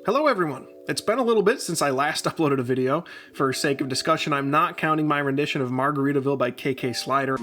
Hello everyone! It's been a little bit since I last uploaded a video. For sake of discussion, I'm not counting my rendition of Margaritaville by KK Slider.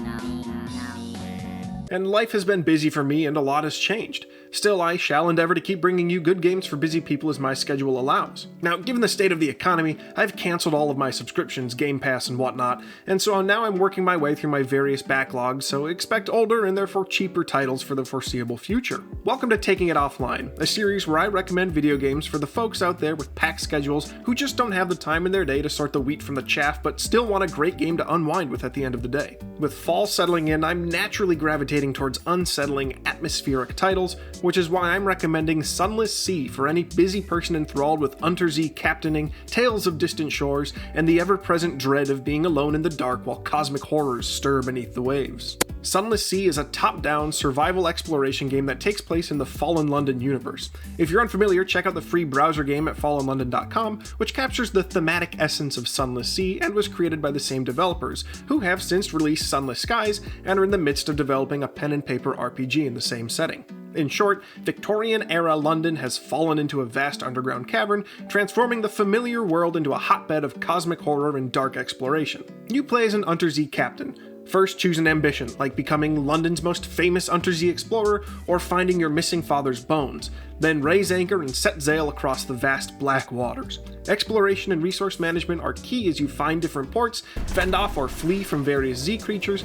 And life has been busy for me and a lot has changed. Still, I shall endeavor to keep bringing you good games for busy people as my schedule allows. Now, given the state of the economy, I've cancelled all of my subscriptions, Game Pass and whatnot, and so now I'm working my way through my various backlogs, so expect older and therefore cheaper titles for the foreseeable future. Welcome to Taking It Offline, a series where I recommend video games for the folks out there with packed schedules who just don't have the time in their day to sort the wheat from the chaff but still want a great game to unwind with at the end of the day. With fall settling in, I'm naturally gravitating towards unsettling, atmospheric titles, which is why I'm recommending Sunless Sea for any busy person enthralled with Untersea captaining, tales of distant shores, and the ever-present dread of being alone in the dark while cosmic horrors stir beneath the waves. Sunless Sea is a top-down survival exploration game that takes place in the Fallen London universe. If you're unfamiliar, check out the free browser game at fallenlondon.com, which captures the thematic essence of Sunless Sea and was created by the same developers, who have since released Sunless Skies and are in the midst of developing a pen-and-paper RPG in the same setting. In short, Victorian-era London has fallen into a vast underground cavern, transforming the familiar world into a hotbed of cosmic horror and dark exploration. You play as an Untersea captain. First, choose an ambition, like becoming London's most famous Untersea explorer or finding your missing father's bones. Then raise anchor and set sail across the vast black waters. Exploration and resource management are key as you find different ports, fend off or flee from various Z creatures,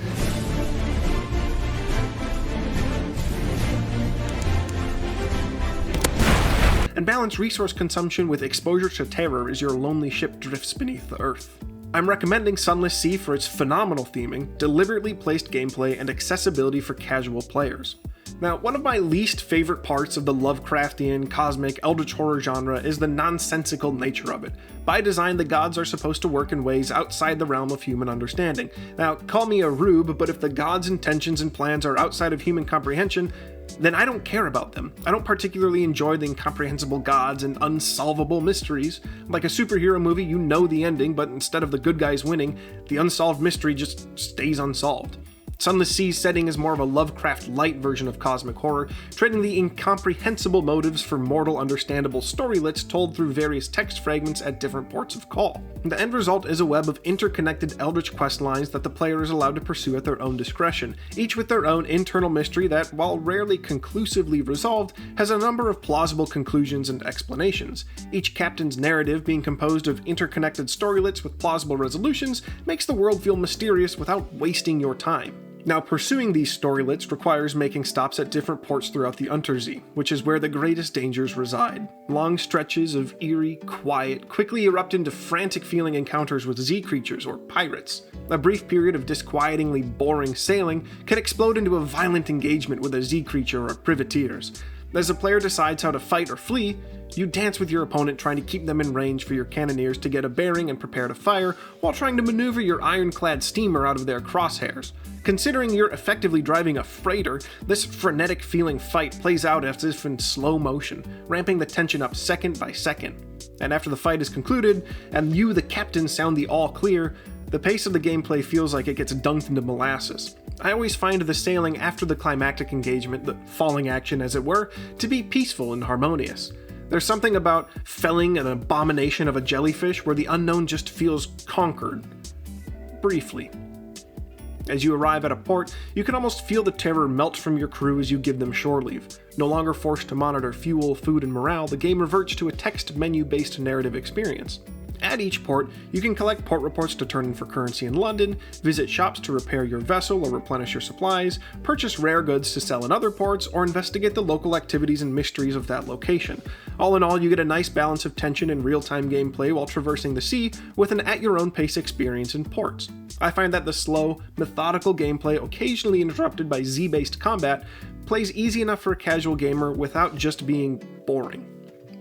and balance resource consumption with exposure to terror as your lonely ship drifts beneath the earth. I'm recommending Sunless Sea for its phenomenal theming, deliberately placed gameplay, and accessibility for casual players. Now, one of my least favorite parts of the Lovecraftian, cosmic, eldritch horror genre is the nonsensical nature of it. By design, the gods are supposed to work in ways outside the realm of human understanding. Now, call me a rube, but if the gods' intentions and plans are outside of human comprehension, then I don't care about them. I don't particularly enjoy the incomprehensible gods and unsolvable mysteries. Like a superhero movie, you know the ending, but instead of the good guys winning, the unsolved mystery just stays unsolved. Sunless Sea's setting is more of a Lovecraft-light version of cosmic horror, trading the incomprehensible motives for mortal understandable storylets told through various text fragments at different ports of call. The end result is a web of interconnected eldritch quest lines that the player is allowed to pursue at their own discretion, each with their own internal mystery that, while rarely conclusively resolved, has a number of plausible conclusions and explanations. Each captain's narrative, being composed of interconnected storylets with plausible resolutions, makes the world feel mysterious without wasting your time. Now, pursuing these storylets requires making stops at different ports throughout the Untersea, which is where the greatest dangers reside. Long stretches of eerie, quiet, quickly erupt into frantic-feeling encounters with Z creatures or pirates. A brief period of disquietingly boring sailing can explode into a violent engagement with a Z creature or privateers. As the player decides how to fight or flee, you dance with your opponent trying to keep them in range for your cannoneers to get a bearing and prepare to fire, while trying to maneuver your ironclad steamer out of their crosshairs. Considering you're effectively driving a freighter, this frenetic feeling fight plays out as if in slow motion, ramping the tension up second by second. And after the fight is concluded, and you, the captain, sound the all clear, the pace of the gameplay feels like it gets dunked into molasses. I always find the sailing after the climactic engagement, the falling action as it were, to be peaceful and harmonious. There's something about felling an abomination of a jellyfish where the unknown just feels conquered. Briefly. As you arrive at a port, you can almost feel the terror melt from your crew as you give them shore leave. No longer forced to monitor fuel, food, and morale, the game reverts to a text menu-based narrative experience. At each port, you can collect port reports to turn in for currency in London, visit shops to repair your vessel or replenish your supplies, purchase rare goods to sell in other ports, or investigate the local activities and mysteries of that location. All in all, you get a nice balance of tension and real-time gameplay while traversing the sea with an at-your-own-pace experience in ports. I find that the slow, methodical gameplay, occasionally interrupted by Z-based combat, plays easy enough for a casual gamer without just being boring.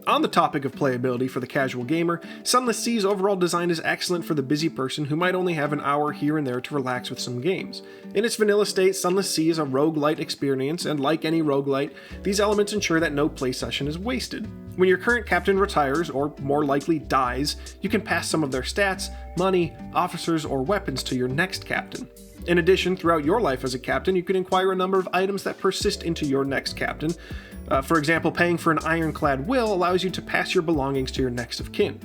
On the topic of playability for the casual gamer, Sunless Sea's overall design is excellent for the busy person who might only have an hour here and there to relax with some games. In its vanilla state, Sunless Sea is a roguelite experience, and like any roguelite, these elements ensure that no play session is wasted. When your current captain retires, or more likely dies, you can pass some of their stats, money, officers, or weapons to your next captain. In addition, throughout your life as a captain, you can acquire a number of items that persist into your next captain, For example, paying for an ironclad will allows you to pass your belongings to your next of kin.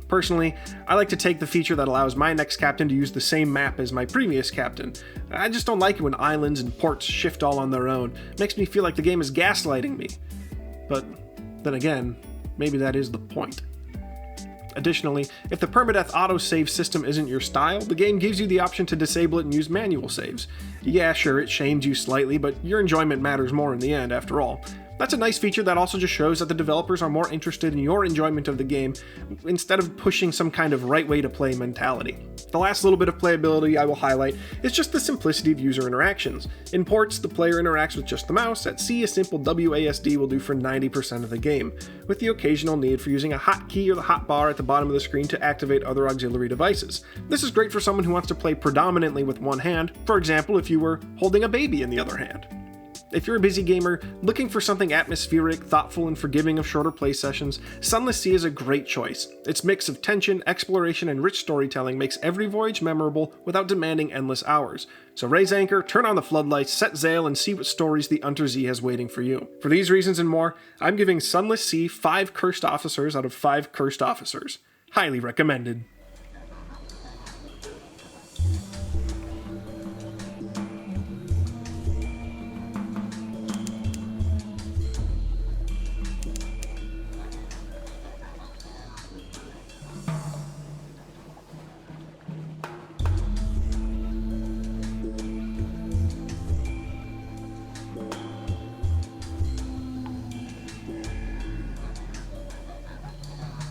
Personally, I like to take the feature that allows my next captain to use the same map as my previous captain. I just don't like it when islands and ports shift all on their own. It makes me feel like the game is gaslighting me. But then again, maybe that is the point. Additionally, if the permadeath autosave system isn't your style, the game gives you the option to disable it and use manual saves. Yeah, sure, it shames you slightly, but your enjoyment matters more in the end, after all. That's a nice feature that also just shows that the developers are more interested in your enjoyment of the game instead of pushing some kind of right way to play mentality. The last little bit of playability I will highlight is just the simplicity of user interactions. In ports, the player interacts with just the mouse. At sea, a simple WASD will do for 90% of the game, with the occasional need for using a hotkey or the hotbar at the bottom of the screen to activate other auxiliary devices. This is great for someone who wants to play predominantly with one hand, for example if you were holding a baby in the other hand. If you're a busy gamer looking for something atmospheric, thoughtful, and forgiving of shorter play sessions, Sunless Sea is a great choice. Its mix of tension, exploration, and rich storytelling makes every voyage memorable without demanding endless hours. So raise anchor, turn on the floodlights, set sail, and see what stories the Untersee has waiting for you. For these reasons and more, I'm giving Sunless Sea 5 cursed officers out of 5 cursed officers. Highly recommended.